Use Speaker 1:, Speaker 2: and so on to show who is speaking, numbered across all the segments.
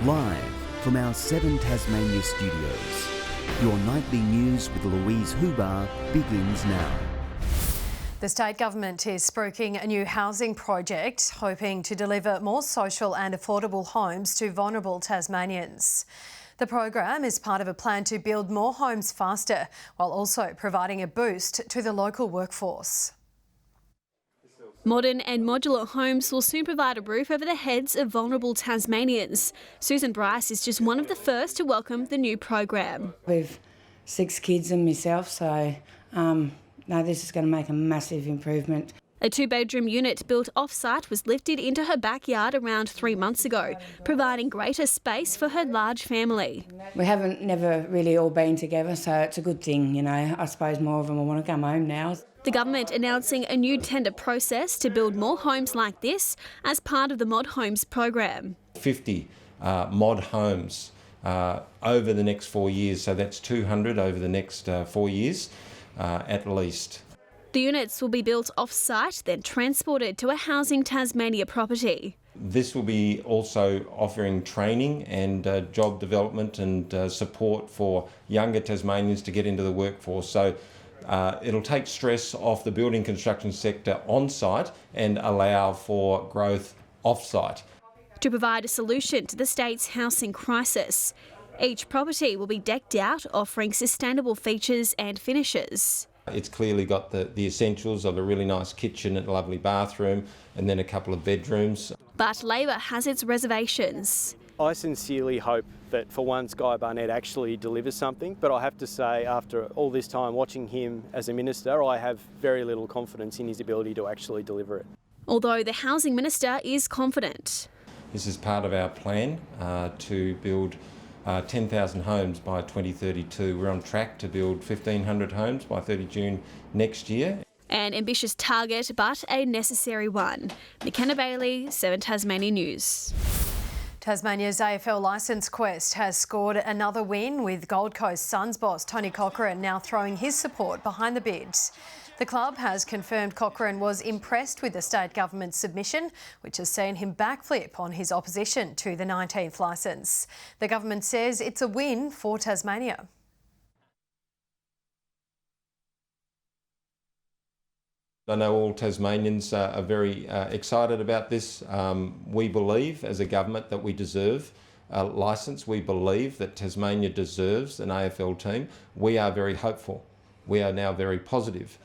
Speaker 1: Live from our 7 Tasmania studios, your nightly news with Louise Huber begins now.
Speaker 2: The state government is spruiking a new housing project, hoping to deliver more social and affordable homes to vulnerable Tasmanians. The program is part of a plan to build more homes faster, while also providing a boost to the local workforce.
Speaker 3: Modern and modular homes will soon provide a roof over the heads of vulnerable Tasmanians. Susan Bryce is just one of the first to welcome the new program.
Speaker 4: We've 6 kids and myself, so this is going to make a massive improvement.
Speaker 3: A 2-bedroom unit built off-site was lifted into her backyard around 3 months ago, providing greater space for her large family.
Speaker 4: We haven't never really all been together, so it's a good thing, you know. I suppose more of them will want to come home now.
Speaker 3: The government announcing a new tender process to build more homes like this as part of the Mod Homes program.
Speaker 5: 50 mod homes over the next 4 years, so that's 200 over the next 4 years at least.
Speaker 3: The units will be built off-site, then transported to a Housing Tasmania property.
Speaker 5: This will be also offering training and job development and support for younger Tasmanians to get into the workforce. So it'll take stress off the building construction sector on-site and allow for growth off-site.
Speaker 3: To provide a solution to the state's housing crisis, each property will be decked out, offering sustainable features and finishes.
Speaker 5: It's clearly got the essentials of a really nice kitchen and a lovely bathroom and then a couple of bedrooms.
Speaker 3: But Labor has its reservations.
Speaker 6: I sincerely hope that for once Guy Barnett actually delivers something, but I have to say after all this time watching him as a minister, I have very little confidence in his ability to actually deliver it.
Speaker 3: Although the Housing Minister is confident.
Speaker 5: This is part of our plan to build 10,000 homes by 2032. We're on track to build 1,500 homes by 30 June next year.
Speaker 3: An ambitious target, but a necessary one. McKenna Bailey, 7 Tasmania News.
Speaker 2: Tasmania's AFL licence quest has scored another win, with Gold Coast Suns boss Tony Cochrane now throwing his support behind the bid. The club has confirmed Cochrane was impressed with the state government's submission, which has seen him backflip on his opposition to the 19th licence. The government says it's a win for Tasmania.
Speaker 5: I know all Tasmanians are very excited about this. We believe as a government that we deserve a licence. We believe that Tasmania deserves an AFL team. We are very hopeful. We are now very positive.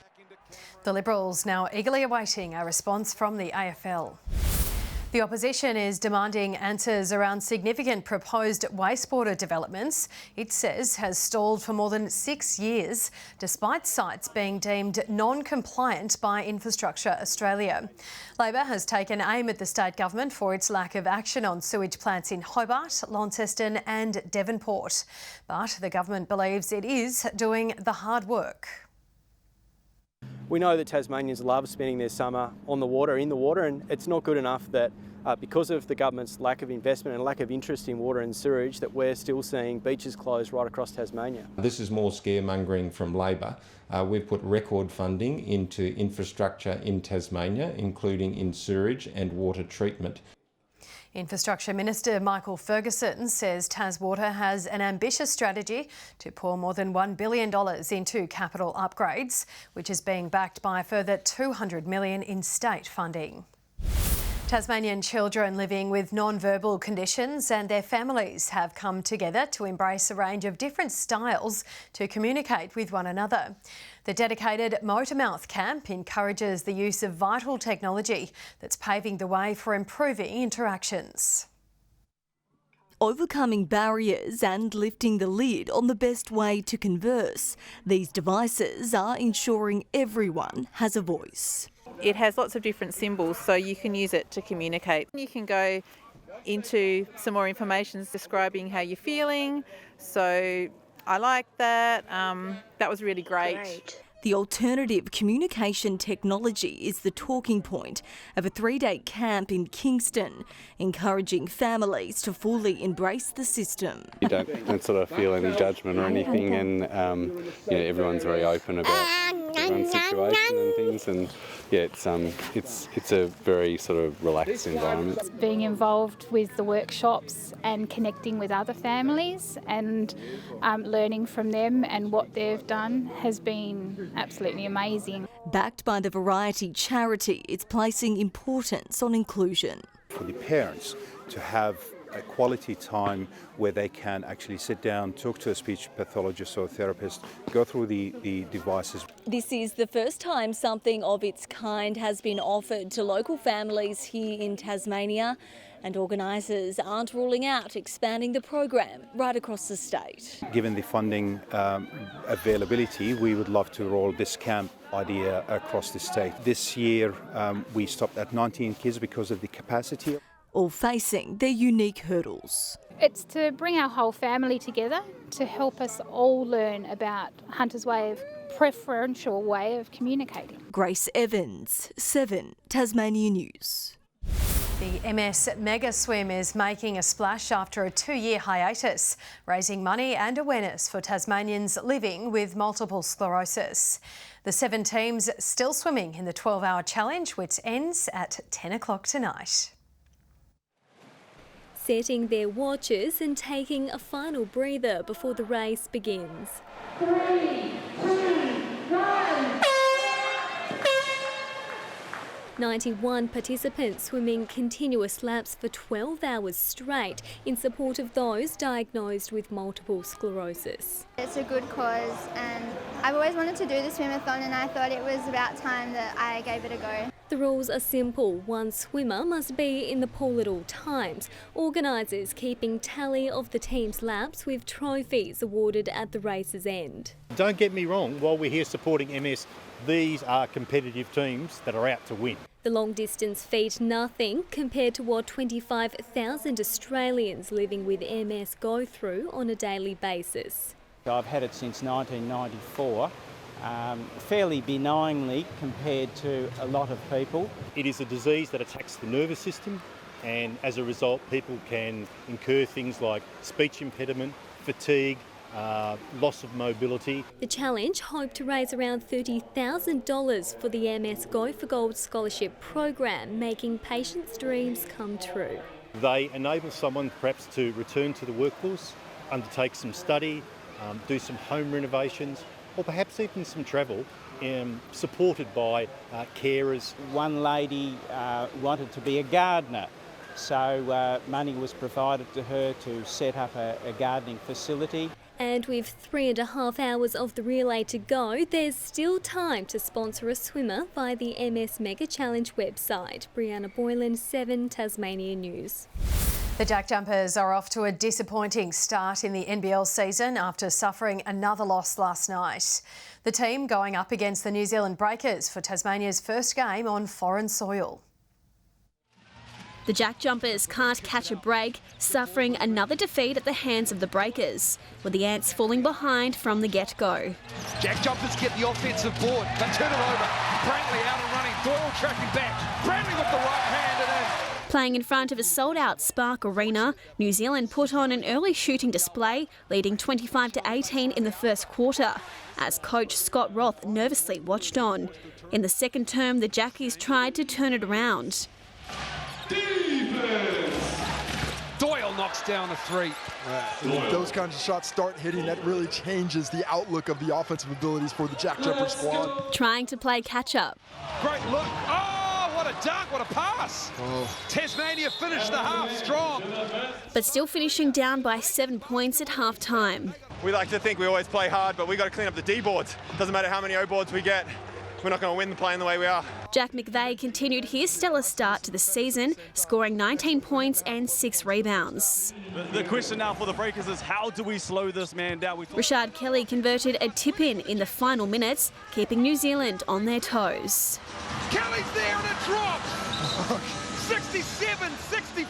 Speaker 2: The Liberals now eagerly awaiting a response from the AFL. The opposition is demanding answers around significant proposed wastewater developments it says has stalled for more than 6 years, despite sites being deemed non-compliant by Infrastructure Australia. Labor has taken aim at the state government for its lack of action on sewage plants in Hobart, Launceston and Devonport. But the government believes it is doing the hard work.
Speaker 6: We know that Tasmanians love spending their summer on the water, in the water, and it's not good enough that because of the government's lack of investment and lack of interest in water and sewage that we're still seeing beaches closed right across Tasmania.
Speaker 5: This is more scaremongering from Labor. We've put record funding into infrastructure in Tasmania, including in sewage and water treatment.
Speaker 2: Infrastructure Minister Michael Ferguson says TasWater has an ambitious strategy to pour more than $1 billion into capital upgrades, which is being backed by a further $200 million in state funding. Tasmanian children living with non-verbal conditions and their families have come together to embrace a range of different styles to communicate with one another. The dedicated Motormouth camp encourages the use of vital technology that's paving the way for improving interactions.
Speaker 7: Overcoming barriers and lifting the lid on the best way to converse. These devices are ensuring everyone has a voice.
Speaker 8: It has lots of different symbols, so you can use it to communicate. You can go into some more information describing how you're feeling. So I like that. That was really great.
Speaker 7: The alternative communication technology is the talking point of a 3-day camp in Kingston, encouraging families to fully embrace the system.
Speaker 9: You don't sort of feel any judgment or anything, and everyone's very open about run situation and things, and yeah, it's a very sort of relaxed environment.
Speaker 10: Being involved with the workshops and connecting with other families and learning from them and what they've done has been absolutely amazing.
Speaker 7: Backed by the Variety charity, it's placing importance on inclusion.
Speaker 11: For the parents to have a quality time where they can actually sit down, talk to a speech pathologist or therapist, go through the devices.
Speaker 7: This is the first time something of its kind has been offered to local families here in Tasmania, and organisers aren't ruling out expanding the program right across the state.
Speaker 11: Given the funding availability, we would love to roll this camp idea across the state. This year we stopped at 19 kids because of the capacity.
Speaker 7: All facing their unique hurdles.
Speaker 10: It's to bring our whole family together to help us all learn about Hunter's preferential way of communicating.
Speaker 7: Grace Evans, 7 Tasmania News.
Speaker 2: The MS Mega Swim is making a splash after a 2-year hiatus, raising money and awareness for Tasmanians living with multiple sclerosis. The 7 teams still swimming in the 12-hour challenge, which ends at 10 o'clock tonight.
Speaker 3: Setting their watches and taking a final breather before the race begins.
Speaker 12: 3, 2, 1.
Speaker 3: 91 participants swimming continuous laps for 12 hours straight in support of those diagnosed with multiple sclerosis.
Speaker 13: It's a good cause, and I've always wanted to do the swim-a-thon, and I thought it was about time that I gave it a go.
Speaker 3: The rules are simple. One swimmer must be in the pool at all times. Organisers keeping tally of the team's laps with trophies awarded at the race's end.
Speaker 14: Don't get me wrong, while we're here supporting MS, these are competitive teams that are out to win.
Speaker 3: The long distance feat nothing compared to what 25,000 Australians living with MS go through on a daily basis.
Speaker 15: I've had it since 1994. Fairly benignly compared to a lot of people.
Speaker 14: It is a disease that attacks the nervous system, and as a result people can incur things like speech impediment, fatigue, loss of mobility.
Speaker 3: The challenge hoped to raise around $30,000 for the MS Go for Gold scholarship program, making patients' dreams come true.
Speaker 14: They enable someone perhaps to return to the workforce, undertake some study, do some home renovations, or perhaps even some travel, supported by carers.
Speaker 15: One lady wanted to be a gardener, so money was provided to her to set up a gardening facility.
Speaker 3: And with 3.5 hours of the relay to go, there's still time to sponsor a swimmer via the MS Mega Challenge website. Brianna Boylan, 7 Tasmania News.
Speaker 2: The Jack Jumpers are off to a disappointing start in the NBL season after suffering another loss last night. The team going up against the New Zealand Breakers for Tasmania's first game on foreign soil.
Speaker 3: The Jack Jumpers can't catch a break, suffering another defeat at the hands of the Breakers, with the Ants falling behind from the get-go.
Speaker 16: Jack Jumpers get the offensive board, they turn it over. Brantley out and running, Doyle tracking back. Brantley with the right hand and in.
Speaker 3: Playing in front of a sold-out Spark Arena, New Zealand put on an early shooting display, leading 25-18 in the first quarter, as coach Scott Roth nervously watched on. In the second term, the Jackies tried to turn it around.
Speaker 16: Defense. Doyle knocks down a 3.
Speaker 17: Those kinds of shots start hitting, that really changes the outlook of the offensive abilities for the Jack Jumper squad.
Speaker 3: Trying to play catch-up.
Speaker 16: Great look. Oh, what a dunk, what a pass. Tasmania finished the half strong.
Speaker 3: But still finishing down by 7 points at half-time.
Speaker 18: We like to think we always play hard, but we've got to clean up the D boards. Doesn't matter how many O boards we get. We're not going to win playing the way we are.
Speaker 3: Jack McVeigh continued his stellar start to the season, scoring 19 points and 6 rebounds.
Speaker 19: The question now for the Breakers is how do we slow this man down?
Speaker 3: Rashard Kelly converted a tip-in in the final minutes, keeping New Zealand on their toes.
Speaker 16: Kelly's there and it drops! 67-65!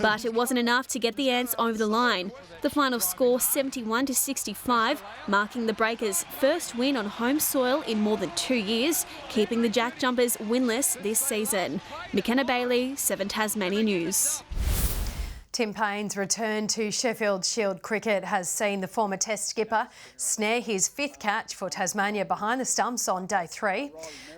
Speaker 3: But it wasn't enough to get the Ants over the line. The final score 71-65, marking the Breakers' first win on home soil in more than 2 years, keeping the Jack Jumpers winless this season. McKenna Bailey, 7 Tasmania News.
Speaker 2: Tim Paine's return to Sheffield Shield cricket has seen the former Test skipper snare his 5th catch for Tasmania behind the stumps on day 3.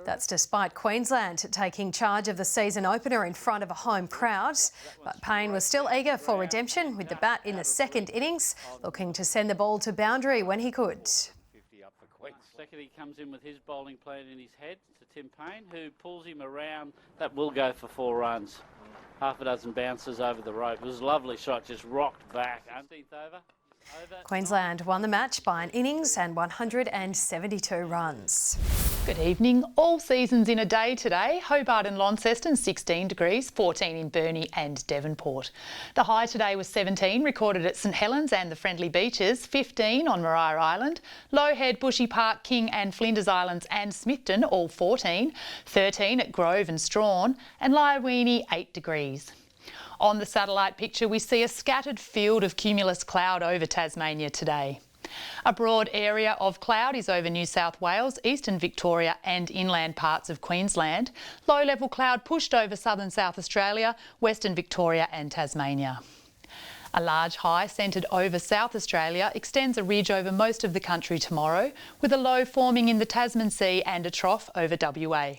Speaker 2: That's despite Queensland taking charge of the season opener in front of a home crowd. But Paine was still eager for redemption with the bat in the 2nd innings, looking to send the ball to boundary when he could.
Speaker 12: Second, he comes in with his bowling plan in his head to Tim Paine, who pulls him around. That will go for 4 runs. Half a dozen bounces over the rope. It was a lovely shot, just rocked back. 18th over.
Speaker 2: Queensland won the match by an innings and 172 runs.
Speaker 20: Good evening. All seasons in a day today. Hobart and Launceston 16 degrees, 14 in Burnie and Devonport. The high today was 17, recorded at St Helens and the Friendly Beaches, 15 on Maria Island, Low Head, Bushy Park, King and Flinders Islands and Smithton all 14, 13 at Grove and Strawn, and Lyweenie 8 degrees. On the satellite picture, we see a scattered field of cumulus cloud over Tasmania today. A broad area of cloud is over New South Wales, eastern Victoria and inland parts of Queensland. Low-level cloud pushed over southern South Australia, western Victoria and Tasmania. A large high centred over South Australia extends a ridge over most of the country tomorrow, with a low forming in the Tasman Sea and a trough over WA.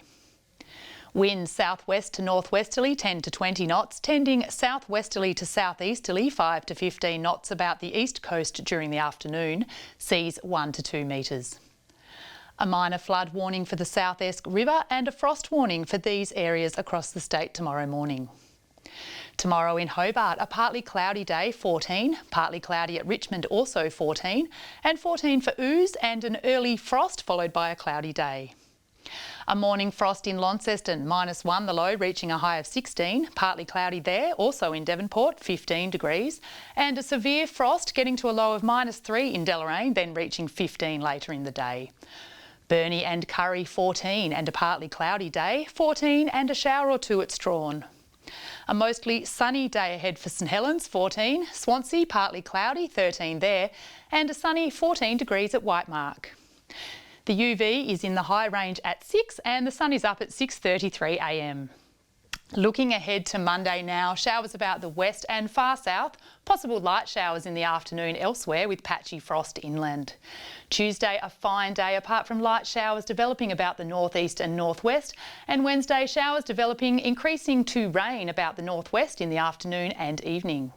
Speaker 20: Winds southwest to northwesterly 10 to 20 knots, tending southwesterly to southeasterly 5 to 15 knots about the east coast during the afternoon, seas 1 to 2 metres. A minor flood warning for the South Esk River and a frost warning for these areas across the state tomorrow morning. Tomorrow in Hobart, a partly cloudy day, 14, partly cloudy at Richmond, also 14, and 14 for Ooze and an early frost followed by a cloudy day. A morning frost in Launceston, -1 the low, reaching a high of 16. Partly cloudy there, also in Devonport, 15 degrees. And a severe frost getting to a low of -3 in Deloraine, then reaching 15 later in the day. Burnie and Curry, 14, and a partly cloudy day, 14, and a shower or 2 at Strawn. A mostly sunny day ahead for St Helens, 14. Swansea, partly cloudy, 13 there. And a sunny 14 degrees at Whitemark. The UV is in the high range at 6 and the sun is up at 6:33 a.m. Looking ahead to Monday now, showers about the west and far south, possible light showers in the afternoon elsewhere with patchy frost inland. Tuesday, a fine day apart from light showers developing about the northeast and northwest, and Wednesday showers developing, increasing to rain about the northwest in the afternoon and evening.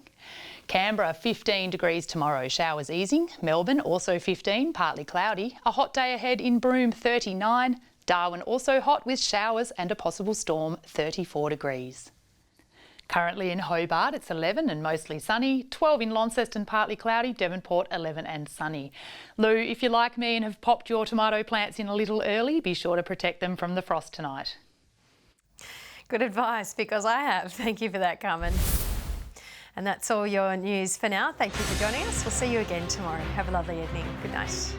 Speaker 20: Canberra 15 degrees tomorrow, showers easing. Melbourne also 15, partly cloudy. A hot day ahead in Broome 39. Darwin also hot with showers and a possible storm 34 degrees. Currently in Hobart it's 11 and mostly sunny. 12 in Launceston, partly cloudy. Devonport 11 and sunny. Lou, if you're like me and have popped your tomato plants in a little early, be sure to protect them from the frost tonight.
Speaker 2: Good advice, because I have. Thank you for that, Carmen. And that's all your news for now. Thank you for joining us. We'll see you again tomorrow. Have a lovely evening. Good night.